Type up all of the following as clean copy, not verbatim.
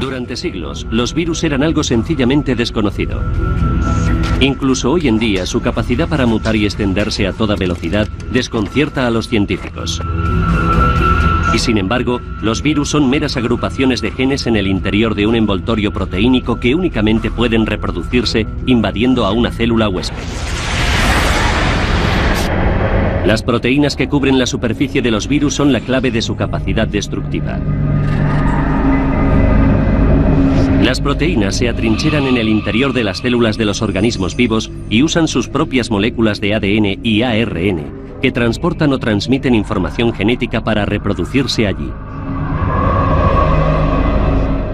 Durante siglos, los virus eran algo sencillamente desconocido. Incluso hoy en día, su capacidad para mutar y extenderse a toda velocidad desconcierta a los científicos. Y sin embargo, los virus son meras agrupaciones de genes en el interior de un envoltorio proteínico que únicamente pueden reproducirse invadiendo a una célula huésped. Las proteínas que cubren la superficie de los virus son la clave de su capacidad destructiva. Las proteínas se atrincheran en el interior de las células de los organismos vivos y usan sus propias moléculas de ADN y ARN, que transportan o transmiten información genética para reproducirse allí.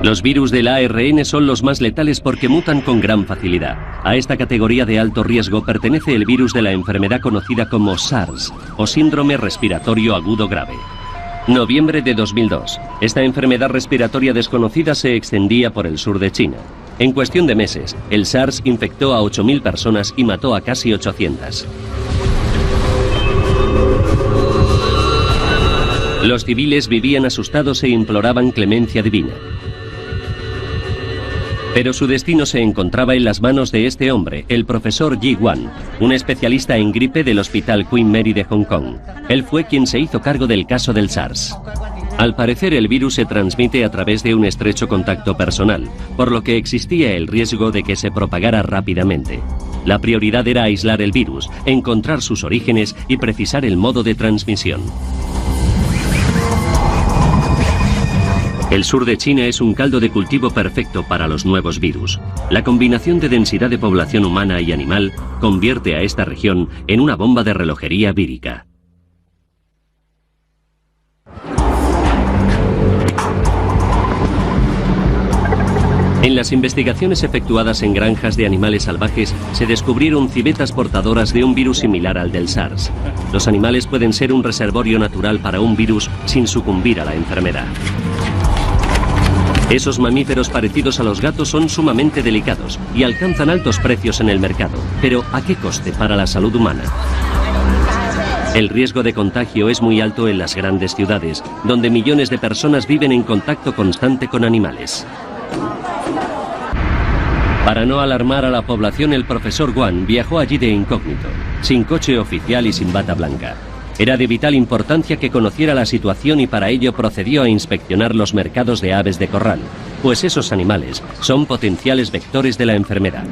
Los virus del ARN son los más letales porque mutan con gran facilidad. A esta categoría de alto riesgo pertenece el virus de la enfermedad conocida como SARS, o síndrome respiratorio agudo grave. Noviembre de 2002. Esta enfermedad respiratoria desconocida se extendía por el sur de China. En cuestión de meses, el SARS infectó a 8.000 personas y mató a casi 800. Los civiles vivían asustados e imploraban clemencia divina. Pero su destino se encontraba en las manos de este hombre, el profesor Yi Wan, un especialista en gripe del Hospital Queen Mary de Hong Kong. Él fue quien se hizo cargo del caso del SARS. Al parecer, el virus se transmite a través de un estrecho contacto personal, por lo que existía el riesgo de que se propagara rápidamente. La prioridad era aislar el virus, encontrar sus orígenes y precisar el modo de transmisión. El sur de China es un caldo de cultivo perfecto para los nuevos virus. La combinación de densidad de población humana y animal convierte a esta región en una bomba de relojería vírica. En las investigaciones efectuadas en granjas de animales salvajes se descubrieron civetas portadoras de un virus similar al del SARS. Los animales pueden ser un reservorio natural para un virus sin sucumbir a la enfermedad. Esos mamíferos parecidos a los gatos son sumamente delicados y alcanzan altos precios en el mercado. Pero ¿a qué coste para la salud humana? El riesgo de contagio es muy alto en las grandes ciudades, donde millones de personas viven en contacto constante con animales. Para no alarmar a la población, el profesor Wan viajó allí de incógnito, sin coche oficial y sin bata blanca. Era de vital importancia que conociera la situación y para ello procedió a inspeccionar los mercados de aves de corral, pues esos animales son potenciales vectores de la enfermedad.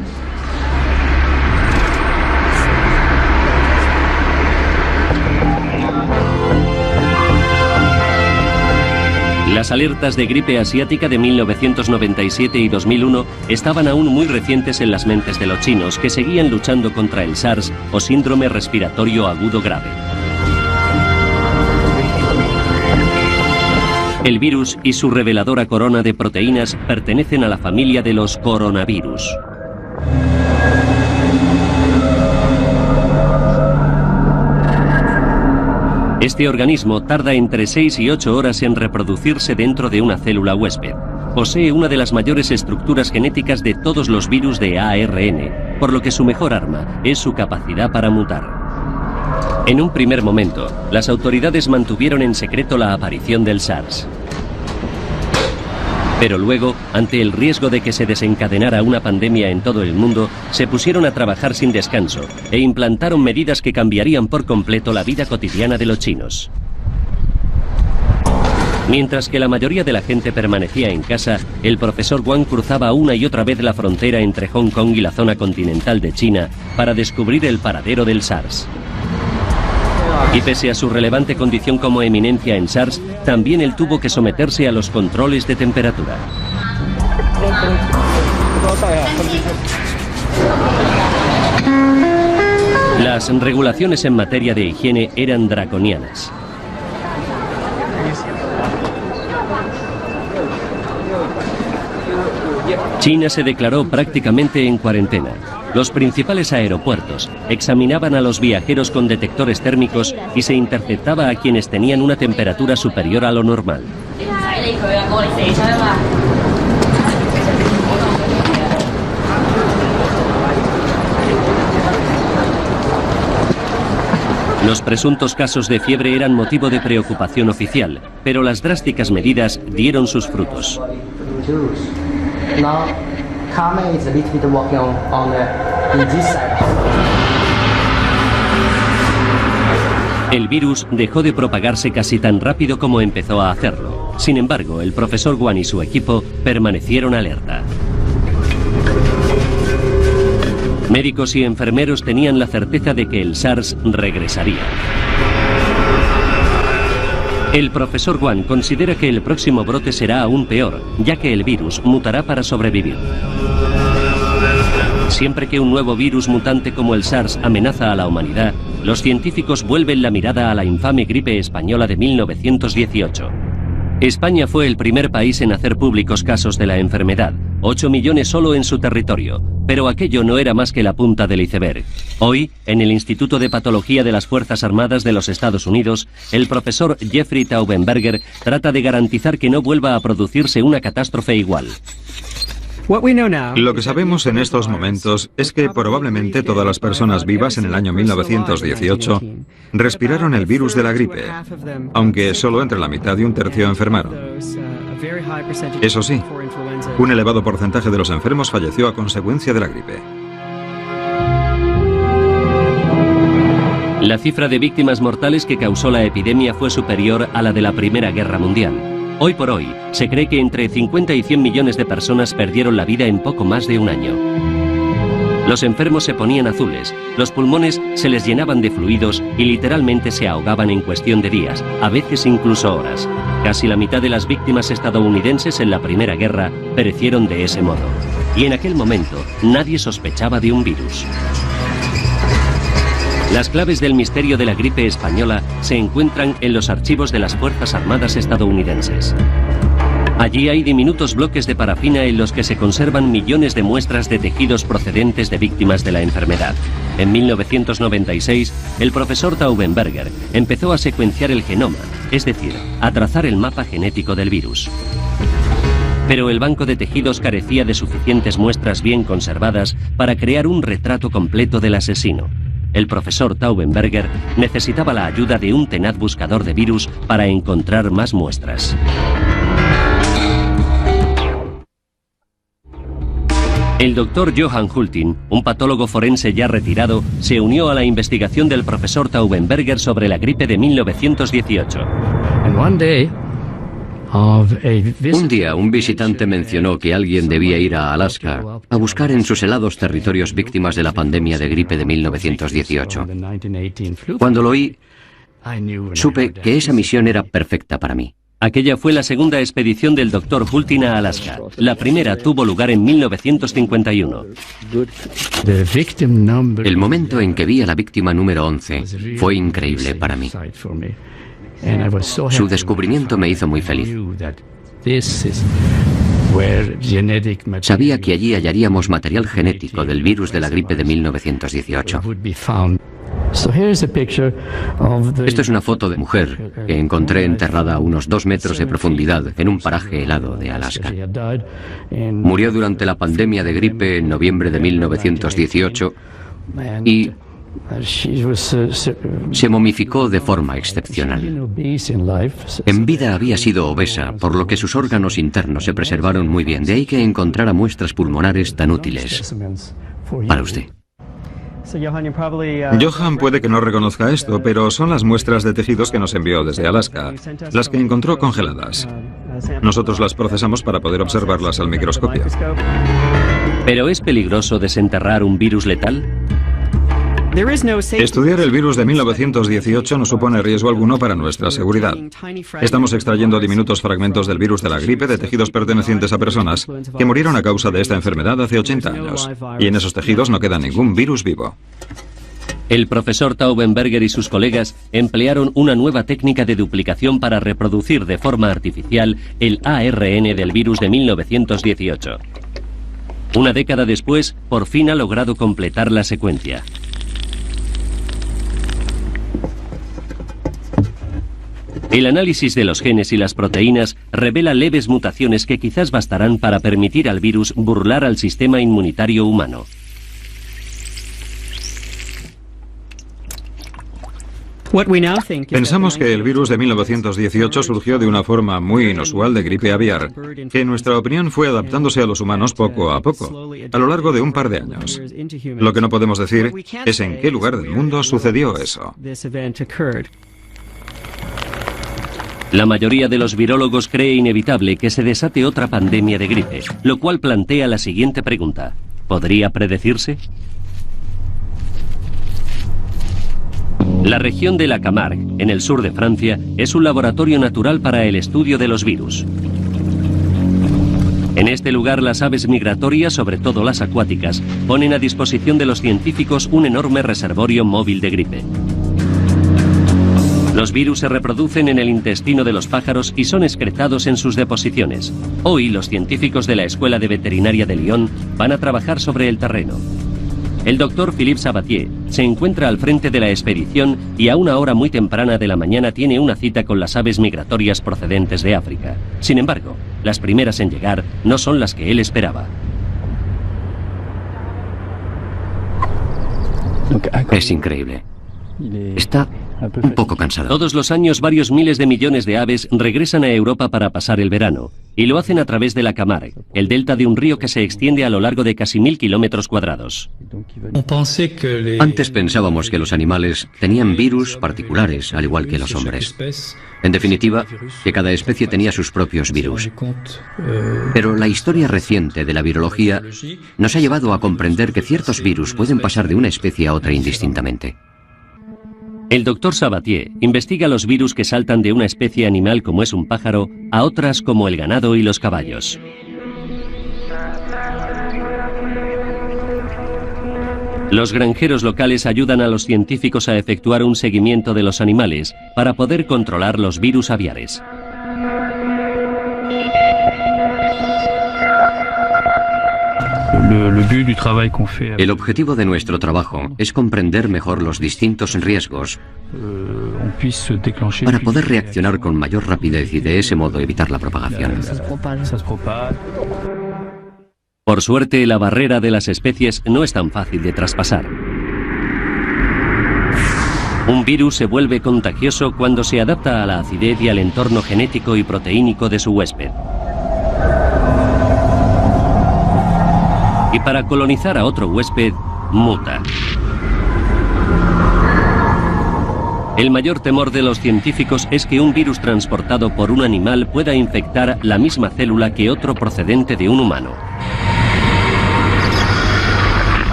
Las alertas de gripe asiática de 1997 y 2001 estaban aún muy recientes en las mentes de los chinos, que seguían luchando contra el SARS o síndrome respiratorio agudo grave. El virus y su reveladora corona de proteínas pertenecen a la familia de los coronavirus. Este organismo tarda entre 6 y 8 horas en reproducirse dentro de una célula huésped. Posee una de las mayores estructuras genéticas de todos los virus de ARN, por lo que su mejor arma es su capacidad para mutar. En un primer momento, las autoridades mantuvieron en secreto la aparición del SARS. Pero luego, ante el riesgo de que se desencadenara una pandemia en todo el mundo, se pusieron a trabajar sin descanso e implantaron medidas que cambiarían por completo la vida cotidiana de los chinos. Mientras que la mayoría de la gente permanecía en casa, el profesor Wan cruzaba una y otra vez la frontera entre Hong Kong y la zona continental de China para descubrir el paradero del SARS. Y pese a su relevante condición como eminencia en SARS, también él tuvo que someterse a los controles de temperatura. Las regulaciones en materia de higiene eran draconianas. China se declaró prácticamente en cuarentena. Los principales aeropuertos examinaban a los viajeros con detectores térmicos y se interceptaba a quienes tenían una temperatura superior a lo normal. Los presuntos casos de fiebre eran motivo de preocupación oficial, pero las drásticas medidas dieron sus frutos. Now, Carmen is a little bit working on this side. El virus dejó de propagarse casi tan rápido como empezó a hacerlo. Sin embargo, el profesor Wan y su equipo permanecieron alerta. Médicos y enfermeros tenían la certeza de que el SARS regresaría. El profesor Wan considera que el próximo brote será aún peor, ya que el virus mutará para sobrevivir. Siempre que un nuevo virus mutante como el SARS amenaza a la humanidad, los científicos vuelven la mirada a la infame gripe española de 1918. España fue el primer país en hacer públicos casos de la enfermedad, 8 millones solo en su territorio, pero aquello no era más que la punta del iceberg. Hoy, en el Instituto de Patología de las Fuerzas Armadas de los Estados Unidos, el profesor Jeffrey Taubenberger trata de garantizar que no vuelva a producirse una catástrofe igual. Lo que sabemos en estos momentos es que probablemente todas las personas vivas en el año 1918 respiraron el virus de la gripe, aunque solo entre la mitad y un tercio enfermaron. Eso sí, un elevado porcentaje de los enfermos falleció a consecuencia de la gripe. La cifra de víctimas mortales que causó la epidemia fue superior a la de la Primera Guerra Mundial. Hoy por hoy, se cree que entre 50 y 100 millones de personas perdieron la vida en poco más de un año. Los enfermos se ponían azules, los pulmones se les llenaban de fluidos y literalmente se ahogaban en cuestión de días, a veces incluso horas. Casi la mitad de las víctimas estadounidenses en la Primera Guerra perecieron de ese modo. Y en aquel momento, nadie sospechaba de un virus. Las claves del misterio de la gripe española se encuentran en los archivos de las Fuerzas Armadas estadounidenses. Allí hay diminutos bloques de parafina en los que se conservan millones de muestras de tejidos procedentes de víctimas de la enfermedad. En 1996, el profesor Taubenberger empezó a secuenciar el genoma, es decir, a trazar el mapa genético del virus. Pero el banco de tejidos carecía de suficientes muestras bien conservadas para crear un retrato completo del asesino. El profesor Taubenberger necesitaba la ayuda de un tenaz buscador de virus para encontrar más muestras. El doctor Johann Hultin, un patólogo forense ya retirado, se unió a la investigación del profesor Taubenberger sobre la gripe de 1918. Un día, un visitante mencionó que alguien debía ir a Alaska a buscar en sus helados territorios víctimas de la pandemia de gripe de 1918. Cuando lo oí, supe que esa misión era perfecta para mí. Aquella fue la segunda expedición del Dr. Hultin a Alaska. La primera tuvo lugar en 1951. El momento en que vi a la víctima número 11 fue increíble para mí. Su descubrimiento me hizo muy feliz. Sabía que allí hallaríamos material genético del virus de la gripe de 1918. Esto es una foto de mujer que encontré enterrada a unos 2 metros de profundidad en un paraje helado de Alaska. Murió durante la pandemia de gripe en noviembre de 1918 y se momificó de forma excepcional. En vida había sido obesa, por lo que sus órganos internos se preservaron muy bien. De ahí que encontrara muestras pulmonares tan útiles para usted. Johann puede que no reconozca esto, pero son las muestras de tejidos que nos envió desde Alaska, las que encontró congeladas. Nosotros las procesamos para poder observarlas al microscopio. ¿Pero es peligroso desenterrar un virus letal? Estudiar el virus de 1918 no supone riesgo alguno para nuestra seguridad. Estamos extrayendo diminutos fragmentos del virus de la gripe de tejidos pertenecientes a personas que murieron a causa de esta enfermedad hace 80 años. Y en esos tejidos no queda ningún virus vivo. El profesor Taubenberger y sus colegas emplearon una nueva técnica de duplicación para reproducir de forma artificial el ARN del virus de 1918. Una década después, por fin ha logrado completar la secuencia. El análisis de los genes y las proteínas revela leves mutaciones que quizás bastarán para permitir al virus burlar al sistema inmunitario humano. Pensamos que el virus de 1918 surgió de una forma muy inusual de gripe aviar, que en nuestra opinión fue adaptándose a los humanos poco a poco, a lo largo de un par de años. Lo que no podemos decir es en qué lugar del mundo sucedió eso. La mayoría de los virólogos cree inevitable que se desate otra pandemia de gripe, lo cual plantea la siguiente pregunta. ¿Podría predecirse? La región de la Camargue, en el sur de Francia, es un laboratorio natural para el estudio de los virus. En este lugar, las aves migratorias, sobre todo las acuáticas, ponen a disposición de los científicos un enorme reservorio móvil de gripe. Los virus se reproducen en el intestino de los pájaros y son excretados en sus deposiciones. Hoy, los científicos de la Escuela de Veterinaria de Lyon van a trabajar sobre el terreno. El doctor Philippe Sabatier se encuentra al frente de la expedición y a una hora muy temprana de la mañana tiene una cita con las aves migratorias procedentes de África. Sin embargo, las primeras en llegar no son las que él esperaba. Es increíble. Está un poco cansado. Todos los años varios miles de millones de aves regresan a Europa para pasar el verano, y lo hacen a través de la Camargue, el delta de un río que se extiende a lo largo de casi 1000 kilómetros cuadrados. Antes pensábamos que los animales tenían virus particulares, al igual que los hombres. En definitiva, que cada especie tenía sus propios virus. Pero la historia reciente de la virología nos ha llevado a comprender que ciertos virus pueden pasar de una especie a otra indistintamente. El doctor Sabatier investiga los virus que saltan de una especie animal como es un pájaro a otras como el ganado y los caballos. Los granjeros locales ayudan a los científicos a efectuar un seguimiento de los animales para poder controlar los virus aviares. El objetivo de nuestro trabajo es comprender mejor los distintos riesgos para poder reaccionar con mayor rapidez y de ese modo evitar la propagación. Por suerte, la barrera de las especies no es tan fácil de traspasar. Un virus se vuelve contagioso cuando se adapta a la acidez y al entorno genético y proteínico de su huésped. Y para colonizar a otro huésped, muta. El mayor temor de los científicos es que un virus transportado por un animal pueda infectar la misma célula que otro procedente de un humano.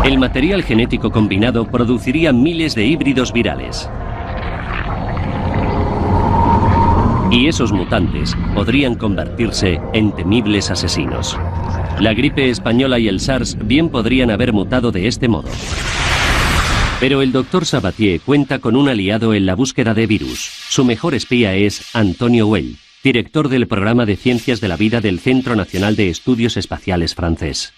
El material genético combinado produciría miles de híbridos virales. Y esos mutantes podrían convertirse en temibles asesinos. La gripe española y el SARS bien podrían haber mutado de este modo. Pero el doctor Sabatier cuenta con un aliado en la búsqueda de virus. Su mejor espía es Antonio Weil, director del programa de Ciencias de la Vida del Centro Nacional de Estudios Espaciales francés.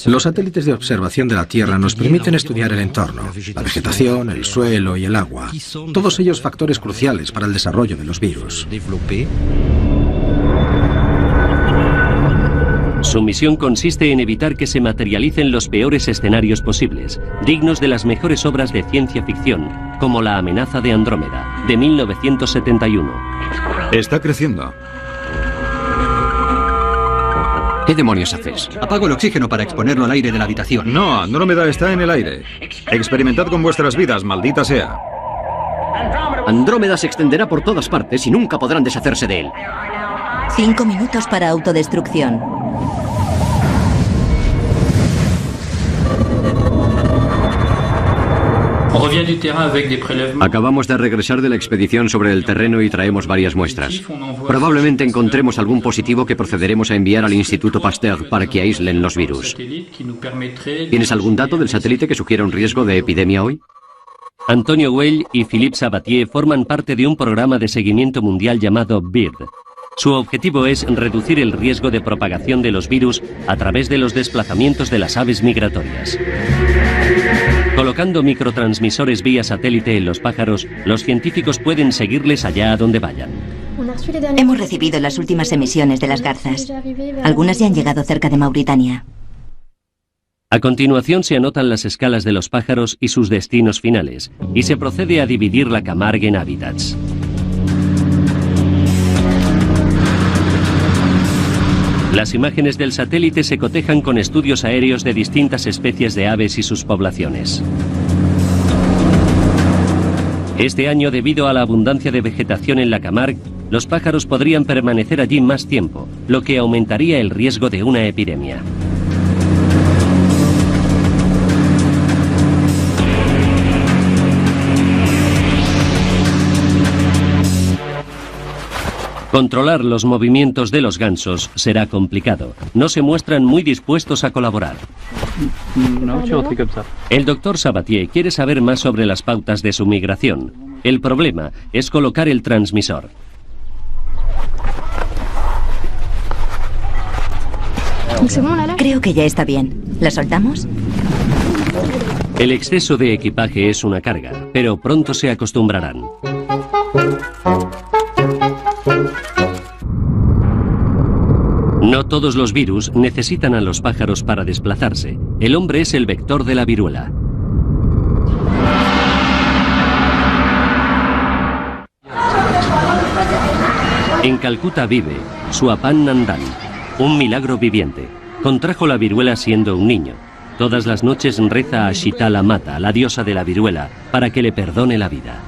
Los satélites de observación de la Tierra nos permiten estudiar el entorno, la vegetación, el suelo y el agua, todos ellos factores cruciales para el desarrollo de los virus. Su misión consiste en evitar que se materialicen los peores escenarios posibles, dignos de las mejores obras de ciencia ficción, como La amenaza de Andrómeda, de 1971. Está creciendo. ¿Qué demonios haces? Apago el oxígeno para exponerlo al aire de la habitación. No, Andrómeda está en el aire. Experimentad con vuestras vidas, maldita sea. Andrómeda se extenderá por todas partes y nunca podrán deshacerse de él. 5 minutos para autodestrucción. Acabamos de regresar de la expedición sobre el terreno y traemos varias muestras. Probablemente encontremos algún positivo que procederemos a enviar al Instituto Pasteur para que aíslen los virus. ¿Tienes algún dato del satélite que sugiera un riesgo de epidemia hoy? Antonio Weil y Philippe Sabatier forman parte de un programa de seguimiento mundial llamado BIRD. Su objetivo es reducir el riesgo de propagación de los virus a través de los desplazamientos de las aves migratorias. Colocando microtransmisores vía satélite en los pájaros, los científicos pueden seguirles allá a donde vayan. Hemos recibido las últimas emisiones de las garzas. Algunas ya han llegado cerca de Mauritania. A continuación se anotan las escalas de los pájaros y sus destinos finales, y se procede a dividir la Camargue en hábitats. Las imágenes del satélite se cotejan con estudios aéreos de distintas especies de aves y sus poblaciones. Este año, debido a la abundancia de vegetación en la Camargue, los pájaros podrían permanecer allí más tiempo, lo que aumentaría el riesgo de una epidemia. Controlar los movimientos de los gansos será complicado. No se muestran muy dispuestos a colaborar. El doctor Sabatier quiere saber más sobre las pautas de su migración. El problema es colocar el transmisor. Creo que ya está bien. ¿La soltamos? El exceso de equipaje es una carga, pero pronto se acostumbrarán. No todos los virus necesitan a los pájaros para desplazarse. El hombre es el vector de la viruela. En Calcuta vive Suapan Nandan, un milagro viviente. Contrajo la viruela siendo un niño. Todas las noches reza a Shitala Mata, la diosa de la viruela, para que le perdone la vida.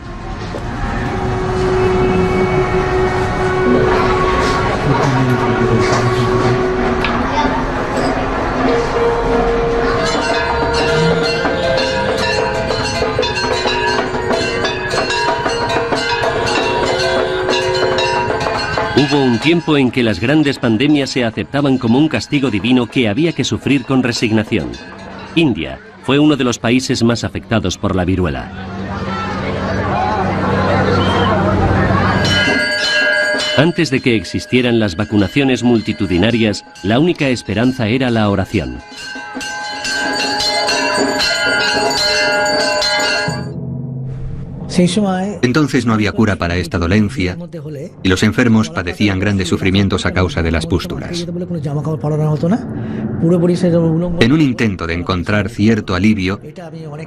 Hubo un tiempo en que las grandes pandemias se aceptaban como un castigo divino que había que sufrir con resignación. India fue uno de los países más afectados por la viruela. Antes de que existieran las vacunaciones multitudinarias, la única esperanza era la oración. Entonces no había cura para esta dolencia y los enfermos padecían grandes sufrimientos a causa de las pústulas. En un intento de encontrar cierto alivio,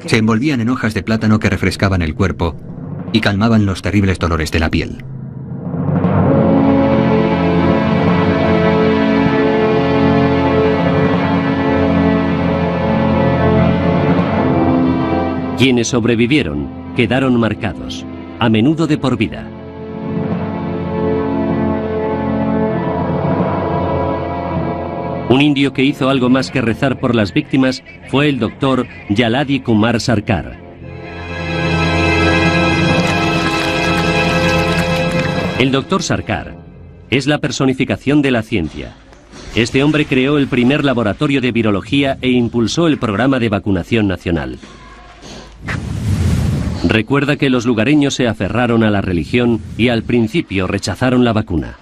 se envolvían en hojas de plátano que refrescaban el cuerpo y calmaban los terribles dolores de la piel. Quienes sobrevivieron quedaron marcados, a menudo de por vida. Un indio que hizo algo más que rezar por las víctimas fue el doctor Yaladi Kumar Sarkar. El doctor Sarkar es la personificación de la ciencia. Este hombre creó el primer laboratorio de virología e impulsó el programa de vacunación nacional. Recuerda que los lugareños se aferraron a la religión y al principio rechazaron la vacuna.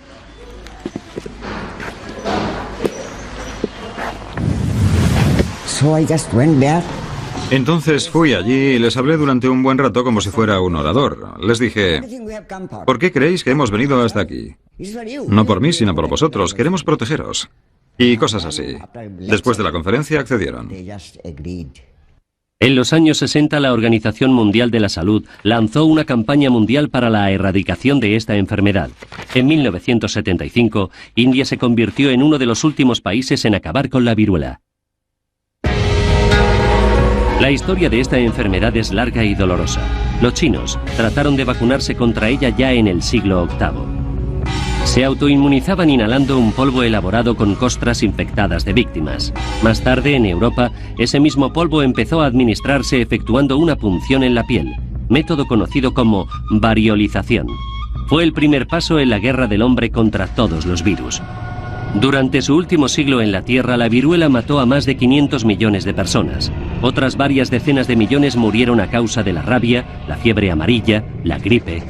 Entonces fui allí y les hablé durante un buen rato como si fuera un orador. Les dije, ¿por qué creéis que hemos venido hasta aquí? No por mí, sino por vosotros. Queremos protegeros. Y cosas así. Después de la conferencia accedieron. En los años 60, la Organización Mundial de la Salud lanzó una campaña mundial para la erradicación de esta enfermedad. En 1975, India se convirtió en uno de los últimos países en acabar con la viruela. La historia de esta enfermedad es larga y dolorosa. Los chinos trataron de vacunarse contra ella ya en el siglo VIII. Se autoinmunizaban inhalando un polvo elaborado con costras infectadas de víctimas. Más tarde, en Europa, ese mismo polvo empezó a administrarse efectuando una punción en la piel, método conocido como variolización. Fue el primer paso en la guerra del hombre contra todos los virus. Durante su último siglo en la Tierra, la viruela mató a más de 500 millones de personas. Otras varias decenas de millones murieron a causa de la rabia, la fiebre amarilla, la gripe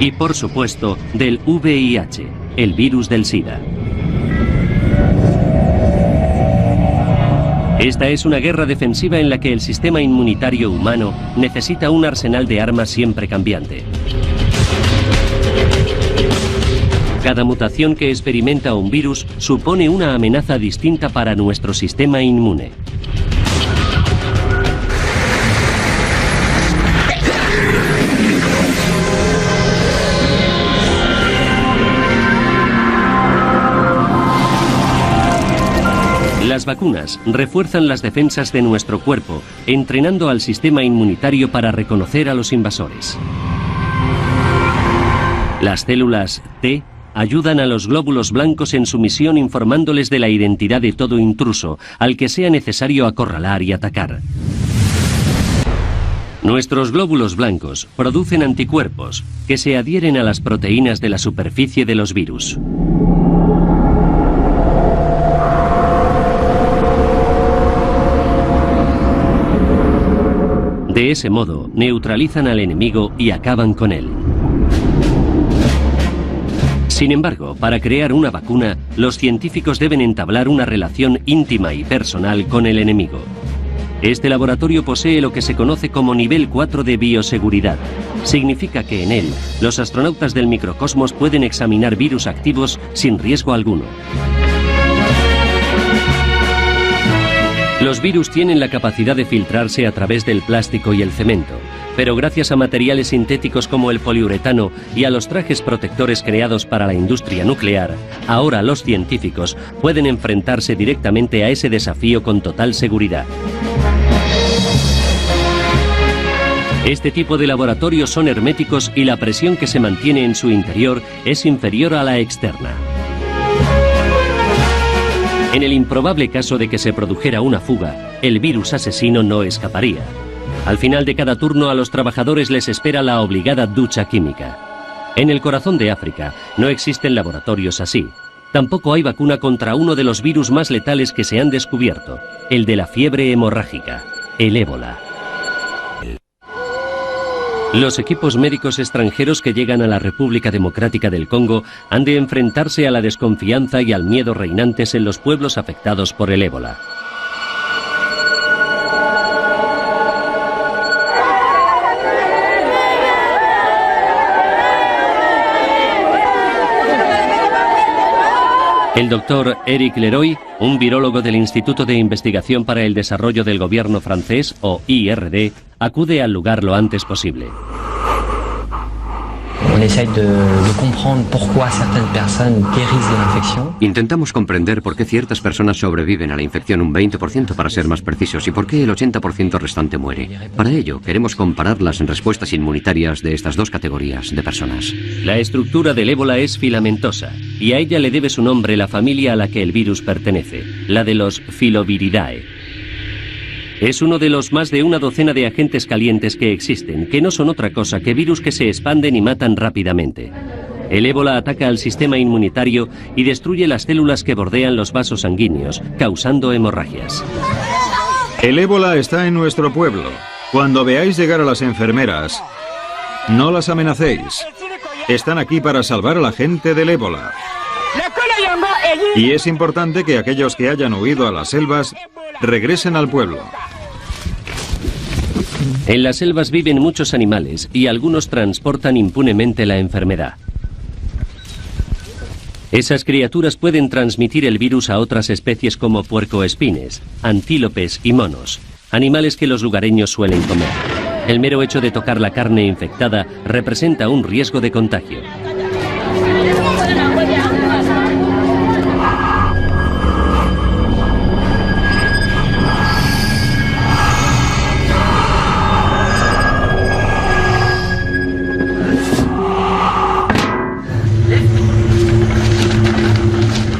y, por supuesto, del VIH, el virus del SIDA. Esta es una guerra defensiva en la que el sistema inmunitario humano necesita un arsenal de armas siempre cambiante. Cada mutación que experimenta un virus supone una amenaza distinta para nuestro sistema inmune. Las vacunas refuerzan las defensas de nuestro cuerpo, entrenando al sistema inmunitario para reconocer a los invasores. Las células T ayudan a los glóbulos blancos en su misión informándoles de la identidad de todo intruso, al que sea necesario acorralar y atacar. Nuestros glóbulos blancos producen anticuerpos que se adhieren a las proteínas de la superficie de los virus. De ese modo, neutralizan al enemigo y acaban con él. Sin embargo, para crear una vacuna, los científicos deben entablar una relación íntima y personal con el enemigo. Este laboratorio posee lo que se conoce como nivel 4 de bioseguridad. Significa que en él, los astronautas del microcosmos pueden examinar virus activos sin riesgo alguno. Los virus tienen la capacidad de filtrarse a través del plástico y el cemento, pero gracias a materiales sintéticos como el poliuretano y a los trajes protectores creados para la industria nuclear, ahora los científicos pueden enfrentarse directamente a ese desafío con total seguridad. Este tipo de laboratorios son herméticos y la presión que se mantiene en su interior es inferior a la externa. En el improbable caso de que se produjera una fuga, el virus asesino no escaparía. Al final de cada turno a los trabajadores les espera la obligada ducha química. En el corazón de África no existen laboratorios así. Tampoco hay vacuna contra uno de los virus más letales que se han descubierto, el de la fiebre hemorrágica, el ébola. Los equipos médicos extranjeros que llegan a la República Democrática del Congo han de enfrentarse a la desconfianza y al miedo reinantes en los pueblos afectados por el ébola. El doctor Eric Leroy, un virólogo del Instituto de Investigación para el Desarrollo del Gobierno francés, o IRD, acude al lugar lo antes posible. Intentamos comprender por qué ciertas personas sobreviven a la infección un 20% para ser más precisos y por qué el 80% restante muere. Para ello, queremos comparar las respuestas inmunitarias de estas dos categorías de personas. La estructura del ébola es filamentosa y a ella le debe su nombre la familia a la que el virus pertenece, la de los Filoviridae. Es uno de los más de una docena de agentes calientes que existen, que no son otra cosa que virus que se expanden y matan rápidamente. El ébola ataca al sistema inmunitario y destruye las células que bordean los vasos sanguíneos, causando hemorragias. El ébola está en nuestro pueblo. Cuando veáis llegar a las enfermeras, no las amenacéis. Están aquí para salvar a la gente del ébola. Y es importante que aquellos que hayan huido a las selvas regresen al pueblo. En las selvas viven muchos animales y algunos transportan impunemente la enfermedad. Esas criaturas pueden transmitir el virus a otras especies como puercoespines, antílopes y monos, animales que los lugareños suelen comer. El mero hecho de tocar la carne infectada representa un riesgo de contagio.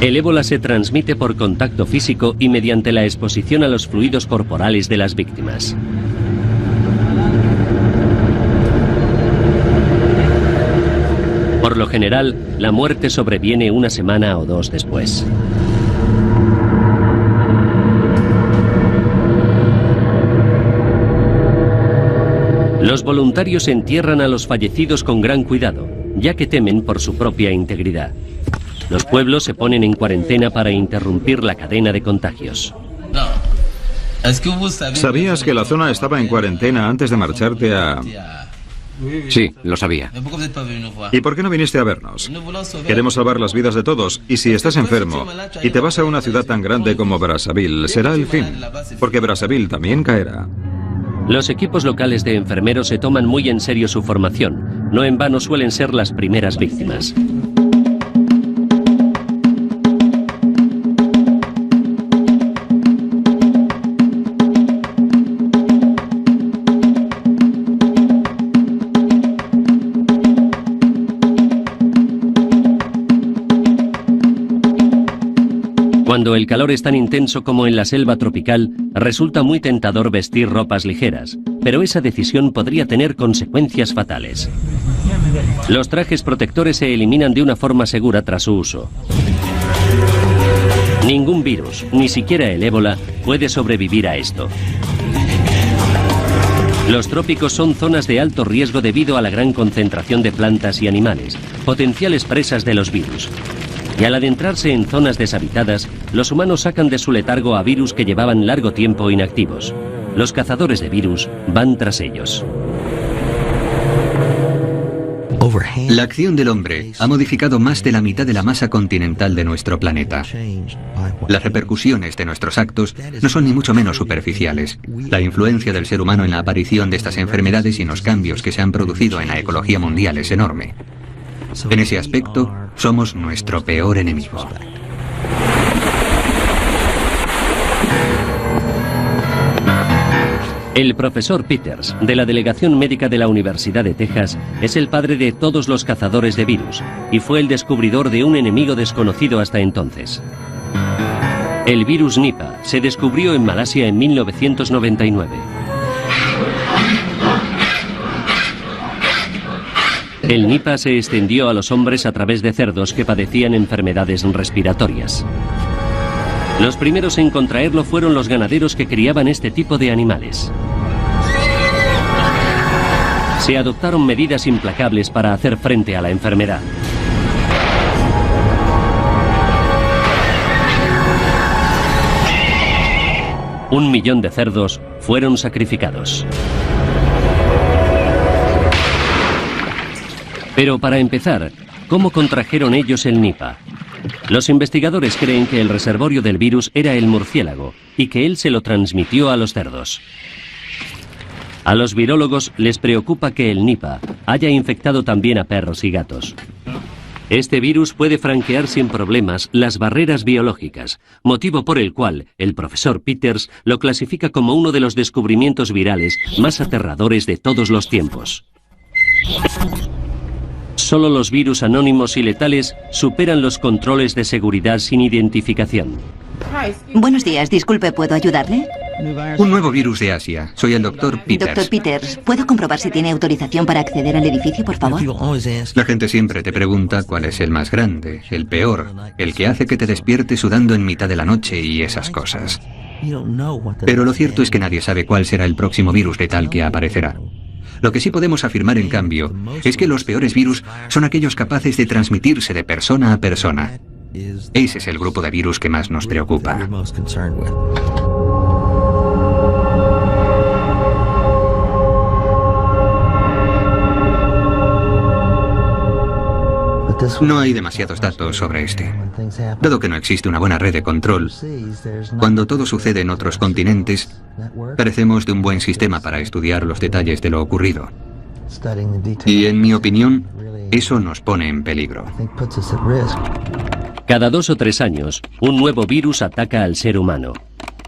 El ébola se transmite por contacto físico y mediante la exposición a los fluidos corporales de las víctimas. Por lo general, la muerte sobreviene una semana o dos después. Los voluntarios entierran a los fallecidos con gran cuidado, ya que temen por su propia integridad. Los pueblos se ponen en cuarentena para interrumpir la cadena de contagios. ¿Sabías que la zona estaba en cuarentena antes de marcharte a Sí, lo sabía. ¿Y por qué no viniste a vernos? Queremos salvar las vidas de todos, y si estás enfermo y te vas a una ciudad tan grande como Brazzaville, será el fin, porque Brazzaville también caerá. Los equipos locales de enfermeros se toman muy en serio su formación. No en vano suelen ser las primeras víctimas. Cuando el calor es tan intenso como en la selva tropical, resulta muy tentador vestir ropas ligeras, pero esa decisión podría tener consecuencias fatales. Los trajes protectores se eliminan de una forma segura tras su uso. Ningún virus, ni siquiera el ébola, puede sobrevivir a esto. Los trópicos son zonas de alto riesgo debido a la gran concentración de plantas y animales, potenciales presas de los virus. Y al adentrarse en zonas deshabitadas, los humanos sacan de su letargo a virus que llevaban largo tiempo inactivos. Los cazadores de virus van tras ellos. La acción del hombre ha modificado más de la mitad de la masa continental de nuestro planeta. Las repercusiones de nuestros actos no son ni mucho menos superficiales. La influencia del ser humano en la aparición de estas enfermedades y en los cambios que se han producido en la ecología mundial es enorme. En ese aspecto, somos nuestro peor enemigo. El profesor Peters, de la Delegación Médica de la Universidad de Texas, es el padre de todos los cazadores de virus y fue el descubridor de un enemigo desconocido hasta entonces. El virus Nipah se descubrió en Malasia en 1999. El Nipah se extendió a los hombres a través de cerdos que padecían enfermedades respiratorias. Los primeros en contraerlo fueron los ganaderos que criaban este tipo de animales. Se adoptaron medidas implacables para hacer frente a la enfermedad. Un millón de cerdos fueron sacrificados. Pero para empezar, ¿cómo contrajeron ellos el Nipah? Los investigadores creen que el reservorio del virus era el murciélago y que él se lo transmitió a los cerdos. A los virólogos les preocupa que el Nipah haya infectado también a perros y gatos. Este virus puede franquear sin problemas las barreras biológicas, motivo por el cual el profesor Peters lo clasifica como uno de los descubrimientos virales más aterradores de todos los tiempos. Solo los virus anónimos y letales superan los controles de seguridad sin identificación. Buenos días, disculpe, ¿puedo ayudarle? Un nuevo virus de Asia. Soy el doctor Peters. Doctor Peters, ¿puedo comprobar si tiene autorización para acceder al edificio, por favor? La gente siempre te pregunta cuál es el más grande, el peor, el que hace que te despiertes sudando en mitad de la noche y esas cosas. Pero lo cierto es que nadie sabe cuál será el próximo virus letal que aparecerá. Lo que sí podemos afirmar, en cambio, es que los peores virus son aquellos capaces de transmitirse de persona a persona. Ese es el grupo de virus que más nos preocupa. No hay demasiados datos sobre este. Dado que no existe una buena red de control, cuando todo sucede en otros continentes, carecemos de un buen sistema para estudiar los detalles de lo ocurrido. Y en mi opinión, eso nos pone en peligro. Cada 2 o 3 años, un nuevo virus ataca al ser humano.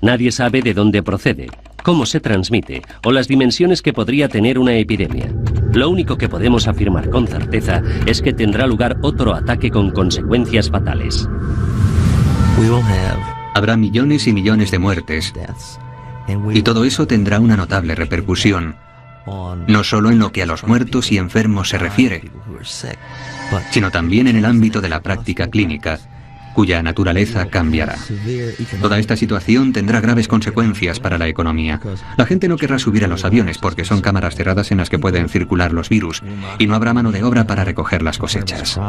Nadie sabe de dónde procede, cómo se transmite o las dimensiones que podría tener una epidemia. Lo único que podemos afirmar con certeza es que tendrá lugar otro ataque con consecuencias fatales. Habrá millones y millones de muertes, y todo eso tendrá una notable repercusión, no solo en lo que a los muertos y enfermos se refiere, sino también en el ámbito de la práctica clínica, cuya naturaleza cambiará. Toda esta situación tendrá graves consecuencias para la economía. La gente no querrá subir a los aviones porque son cámaras cerradas en las que pueden circular los virus, y no habrá mano de obra para recoger las cosechas.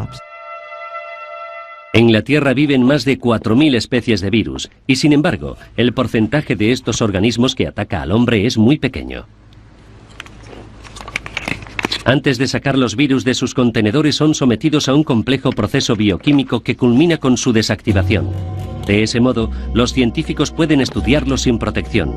En la Tierra viven más de 4.000 especies de virus, y sin embargo, el porcentaje de estos organismos que ataca al hombre es muy pequeño. Antes de sacar los virus de sus contenedores son sometidos a un complejo proceso bioquímico que culmina con su desactivación. De ese modo, los científicos pueden estudiarlos sin protección.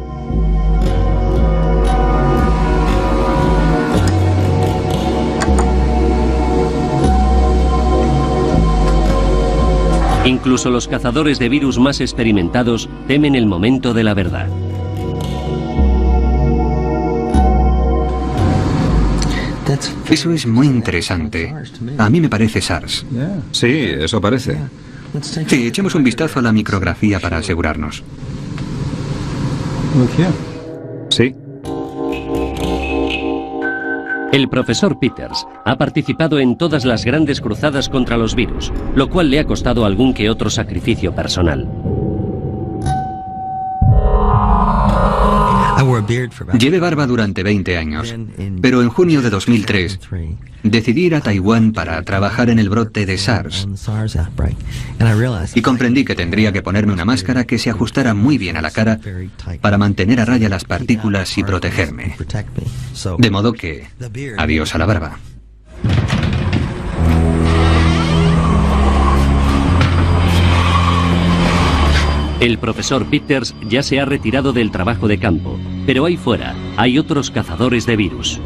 Incluso los cazadores de virus más experimentados temen el momento de la verdad. Eso es muy interesante. A mí me parece SARS. Sí, eso parece. Sí, echemos un vistazo a la micrografía para asegurarnos. Sí. El profesor Peters ha participado en todas las grandes cruzadas contra los virus, lo cual le ha costado algún que otro sacrificio personal. Llevé barba durante 20 años, pero en junio de 2003 decidí ir a Taiwán para trabajar en el brote de SARS y comprendí que tendría que ponerme una máscara que se ajustara muy bien a la cara para mantener a raya las partículas y protegerme. De modo que, adiós a la barba. El profesor Peters ya se ha retirado del trabajo de campo, pero ahí fuera hay otros cazadores de virus.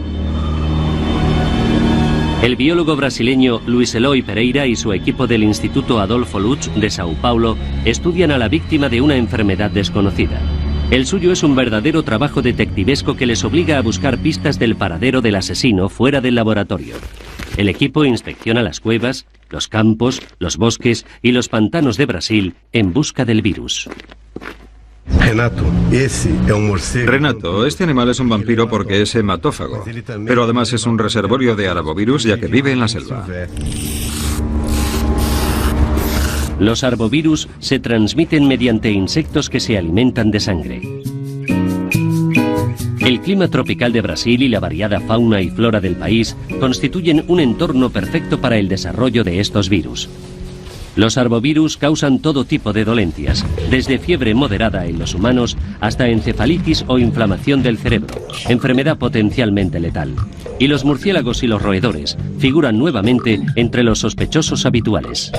El biólogo brasileño Luis Eloy Pereira y su equipo del Instituto Adolfo Lutz de Sao Paulo estudian a la víctima de una enfermedad desconocida. El suyo es un verdadero trabajo detectivesco que les obliga a buscar pistas del paradero del asesino fuera del laboratorio. El equipo inspecciona las cuevas, los campos, los bosques y los pantanos de Brasil en busca del virus. Renato, este animal es un vampiro porque es hematófago, pero además es un reservorio de arbovirus ya que vive en la selva. Los arbovirus se transmiten mediante insectos que se alimentan de sangre. El clima tropical de Brasil y la variada fauna y flora del país constituyen un entorno perfecto para el desarrollo de estos virus. Los arbovirus causan todo tipo de dolencias, desde fiebre moderada en los humanos hasta encefalitis o inflamación del cerebro, enfermedad potencialmente letal. Y los murciélagos y los roedores figuran nuevamente entre los sospechosos habituales.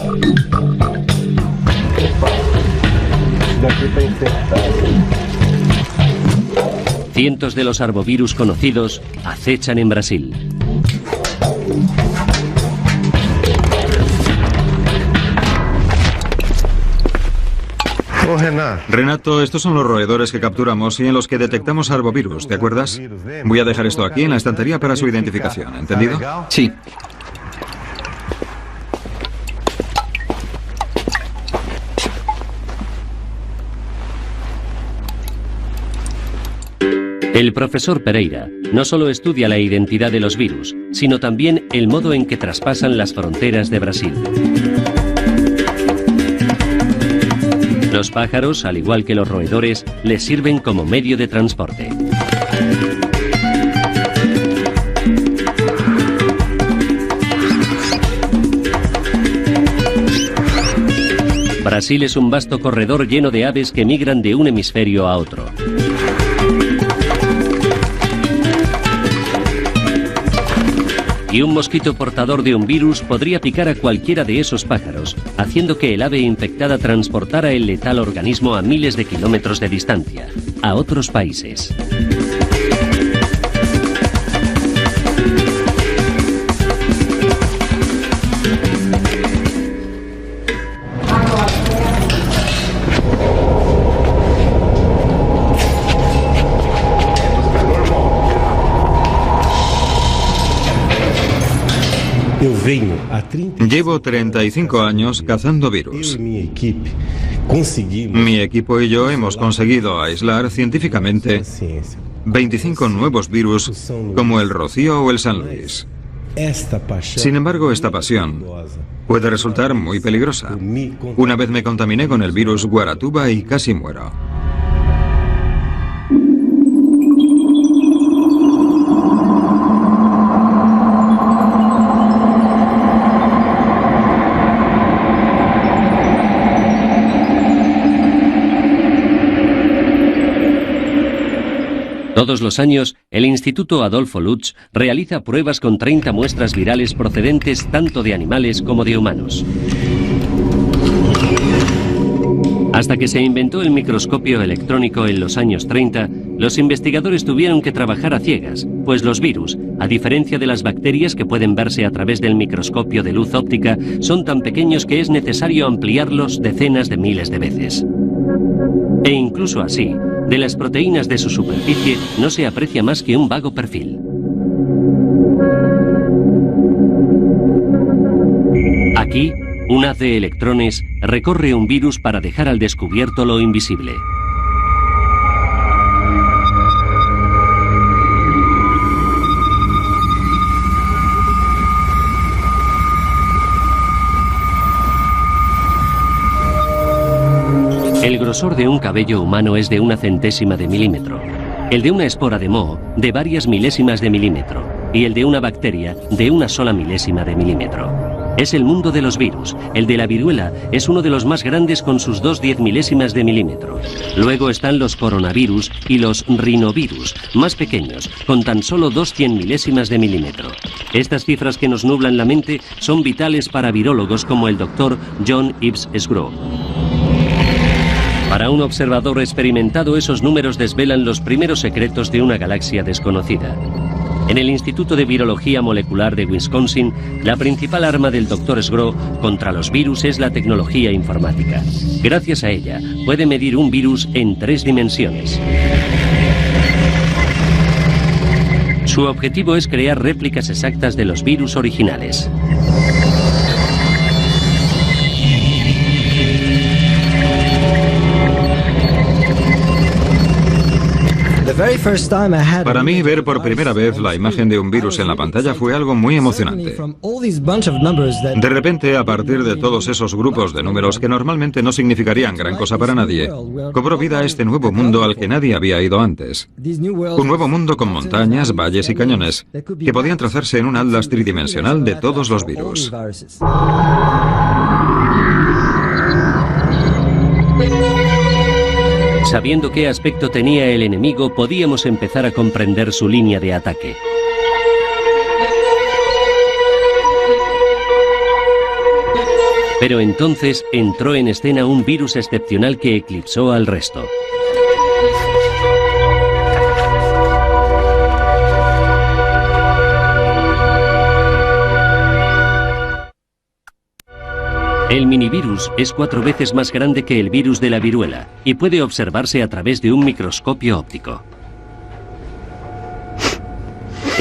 Cientos de los arbovirus conocidos acechan en Brasil. Renato, estos son los roedores que capturamos y en los que detectamos arbovirus, ¿te acuerdas? Voy a dejar esto aquí en la estantería para su identificación, ¿entendido? Sí. El profesor Pereira no solo estudia la identidad de los virus, sino también el modo en que traspasan las fronteras de Brasil. Los pájaros, al igual que los roedores, les sirven como medio de transporte. Brasil es un vasto corredor lleno de aves que migran de un hemisferio a otro. Y un mosquito portador de un virus podría picar a cualquiera de esos pájaros, haciendo que el ave infectada transportara el letal organismo a miles de kilómetros de distancia, a otros países. Llevo 35 años cazando virus. Mi equipo y yo hemos conseguido aislar científicamente 25 nuevos virus como el Rocío o el San Luis. Sin embargo, esta pasión puede resultar muy peligrosa. Una vez me contaminé con el virus Guaratuba y casi muero. Todos los años, el Instituto Adolfo Lutz realiza pruebas con 30 muestras virales procedentes tanto de animales como de humanos. Hasta que se inventó el microscopio electrónico en los años 30, los investigadores tuvieron que trabajar a ciegas, pues los virus, a diferencia de las bacterias que pueden verse a través del microscopio de luz óptica, son tan pequeños que es necesario ampliarlos decenas de miles de veces. E incluso así, de las proteínas de su superficie no se aprecia más que un vago perfil. Aquí, un haz de electrones recorre un virus para dejar al descubierto lo invisible. El grosor de un cabello humano es de 1/100ª de milímetro, el de una espora de moho de varias milésimas de milímetro y el de una bacteria de 1 sola milésima de milímetro. Es el mundo de los virus. El de la viruela es uno de los más grandes con sus 2 10 de milímetro. Luego están los coronavirus y los rinovirus, más pequeños, con tan solo 2 100 de milímetro. Estas cifras que nos nublan la mente son vitales para virólogos como el Dr. John Ives Sgro. Para un observador experimentado, esos números desvelan los primeros secretos de una galaxia desconocida. En el Instituto de Virología Molecular de Wisconsin, la principal arma del Dr. Sgro contra los virus es la tecnología informática. Gracias a ella, puede medir un virus en 3 dimensiones. Su objetivo es crear réplicas exactas de los virus originales. Para mí, ver por primera vez la imagen de un virus en la pantalla fue algo muy emocionante. De repente, a partir de todos esos grupos de números que normalmente no significarían gran cosa para nadie, cobró vida este nuevo mundo al que nadie había ido antes. Un nuevo mundo con montañas, valles y cañones, que podían trazarse en un atlas tridimensional de todos los virus. Sabiendo qué aspecto tenía el enemigo, podíamos empezar a comprender su línea de ataque. Pero entonces entró en escena un virus excepcional que eclipsó al resto. El minivirus es 4 veces más grande que el virus de la viruela y puede observarse a través de un microscopio óptico.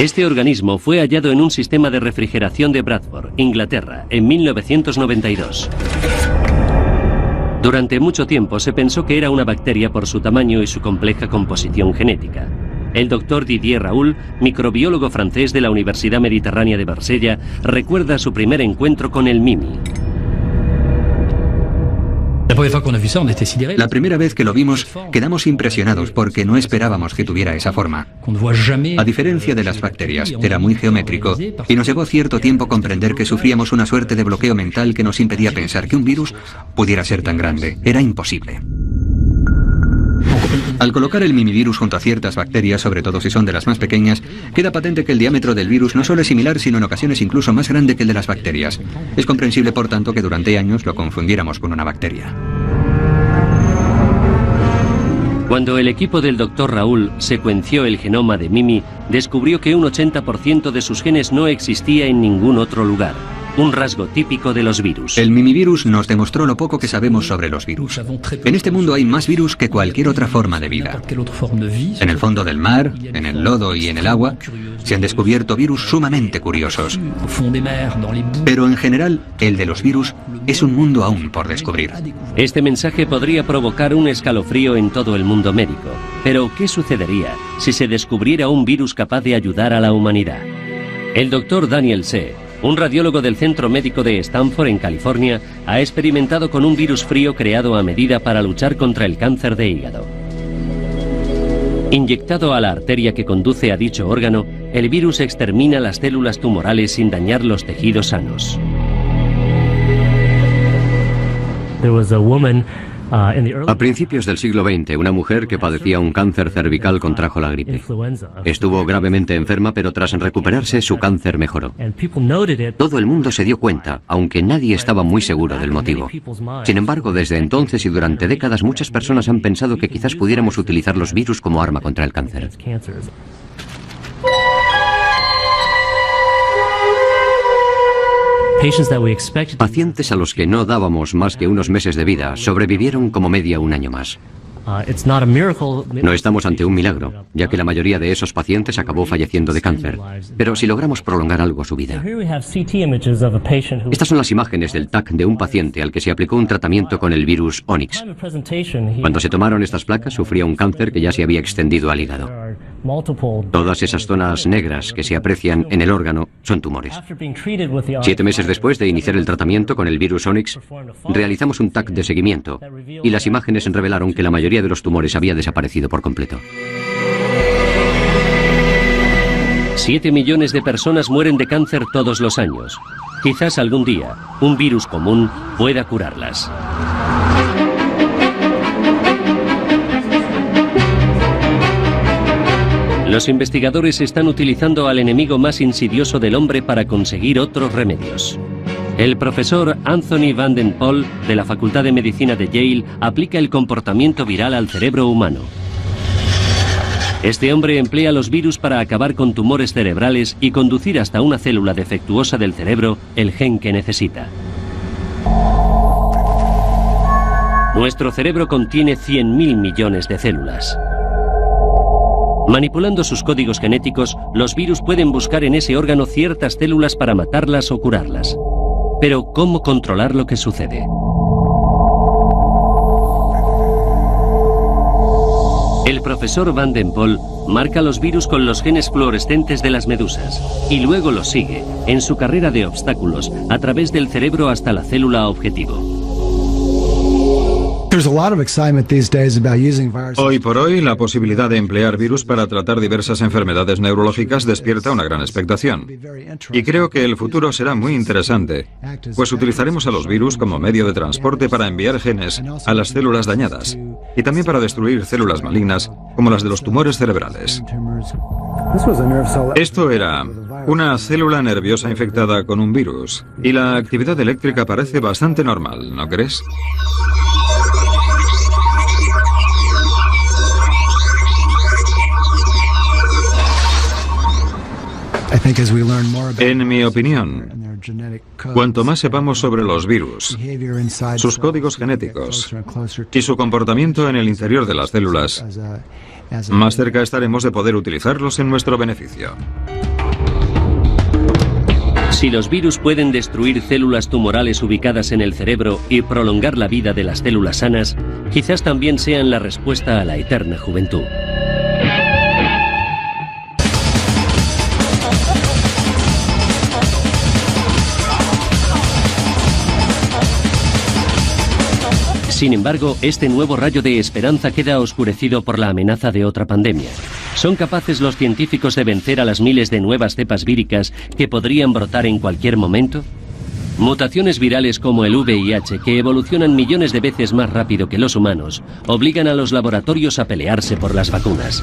Este organismo fue hallado en un sistema de refrigeración de Bradford, Inglaterra, en 1992. Durante mucho tiempo se pensó que era una bacteria por su tamaño y su compleja composición genética. El doctor Didier Raoult, microbiólogo francés de la Universidad Mediterránea de Marsella, recuerda su primer encuentro con el Mimi. La primera vez que lo vimos, quedamos impresionados porque no esperábamos que tuviera esa forma. A diferencia de las bacterias, era muy geométrico y nos llevó cierto tiempo comprender que sufríamos una suerte de bloqueo mental que nos impedía pensar que un virus pudiera ser tan grande. Era imposible. Al colocar el minivirus junto a ciertas bacterias, sobre todo si son de las más pequeñas, queda patente que el diámetro del virus no solo es similar, sino en ocasiones incluso más grande que el de las bacterias. Es comprensible, por tanto, que durante años lo confundiéramos con una bacteria. Cuando el equipo del Dr. Raoult secuenció el genoma de Mimi, descubrió que un 80% de sus genes no existía en ningún otro lugar. Un rasgo típico de los virus. El mimivirus nos demostró lo poco que sabemos sobre los virus. En este mundo hay más virus que cualquier otra forma de vida. En el fondo del mar, en el lodo y en el agua, se han descubierto virus sumamente curiosos. Pero en general, el de los virus es un mundo aún por descubrir. Este mensaje podría provocar un escalofrío en todo el mundo médico. Pero, ¿qué sucedería si se descubriera un virus capaz de ayudar a la humanidad? El doctor Daniel C., un radiólogo del Centro Médico de Stanford, en California, ha experimentado con un virus frío creado a medida para luchar contra el cáncer de hígado. Inyectado a la arteria que conduce a dicho órgano, el virus extermina las células tumorales sin dañar los tejidos sanos. A principios del siglo XX, una mujer que padecía un cáncer cervical contrajo la gripe. Estuvo gravemente enferma, pero tras recuperarse, su cáncer mejoró. Todo el mundo se dio cuenta, aunque nadie estaba muy seguro del motivo. Sin embargo, desde entonces y durante décadas, muchas personas han pensado que quizás pudiéramos utilizar los virus como arma contra el cáncer. Pacientes a los que no dábamos más que unos meses de vida sobrevivieron como media un año más. No estamos ante un milagro, ya que la mayoría de esos pacientes acabó falleciendo de cáncer. Pero si logramos prolongar algo su vida. Estas son las imágenes del TAC de un paciente al que se aplicó un tratamiento con el virus Onyx. Cuando se tomaron estas placas, sufría un cáncer que ya se había extendido al hígado. Todas esas zonas negras que se aprecian en el órgano son tumores. 7 meses después de iniciar el tratamiento con el virus Onyx, realizamos un TAC de seguimiento y las imágenes revelaron que la mayoría de los tumores había desaparecido por completo. 7 millones de personas mueren de cáncer todos los años. Quizás algún día un virus común pueda curarlas. Los investigadores están utilizando al enemigo más insidioso del hombre para conseguir otros remedios. El profesor Anthony Van Den Pol, de la Facultad de Medicina de Yale, aplica el comportamiento viral al cerebro humano. Este hombre emplea los virus para acabar con tumores cerebrales y conducir hasta una célula defectuosa del cerebro el gen que necesita. Nuestro cerebro contiene 100.000 millones de células. Manipulando sus códigos genéticos, los virus pueden buscar en ese órgano ciertas células para matarlas o curarlas. Pero, ¿cómo controlar lo que sucede? El profesor Van Den Pol marca los virus con los genes fluorescentes de las medusas y luego los sigue en su carrera de obstáculos a través del cerebro hasta la célula objetivo. Hoy por hoy, la posibilidad de emplear virus para tratar diversas enfermedades neurológicas despierta una gran expectación. Y creo que el futuro será muy interesante, pues utilizaremos a los virus como medio de transporte para enviar genes a las células dañadas y también para destruir células malignas como las de los tumores cerebrales. Esto era una célula nerviosa infectada con un virus y la actividad eléctrica parece bastante normal, ¿no crees? En mi opinión, cuanto más sepamos sobre los virus, sus códigos genéticos y su comportamiento en el interior de las células, más cerca estaremos de poder utilizarlos en nuestro beneficio. Si los virus pueden destruir células tumorales ubicadas en el cerebro y prolongar la vida de las células sanas, quizás también sean la respuesta a la eterna juventud. Sin embargo, este nuevo rayo de esperanza queda oscurecido por la amenaza de otra pandemia. ¿Son capaces los científicos de vencer a las miles de nuevas cepas víricas que podrían brotar en cualquier momento? Mutaciones virales como el VIH, que evolucionan millones de veces más rápido que los humanos, obligan a los laboratorios a pelearse por las vacunas.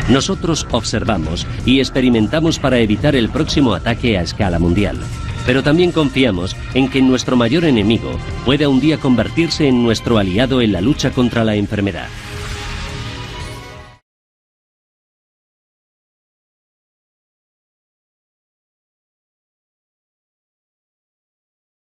Nosotros observamos y experimentamos para evitar el próximo ataque a escala mundial. Pero también confiamos en que nuestro mayor enemigo pueda un día convertirse en nuestro aliado en la lucha contra la enfermedad.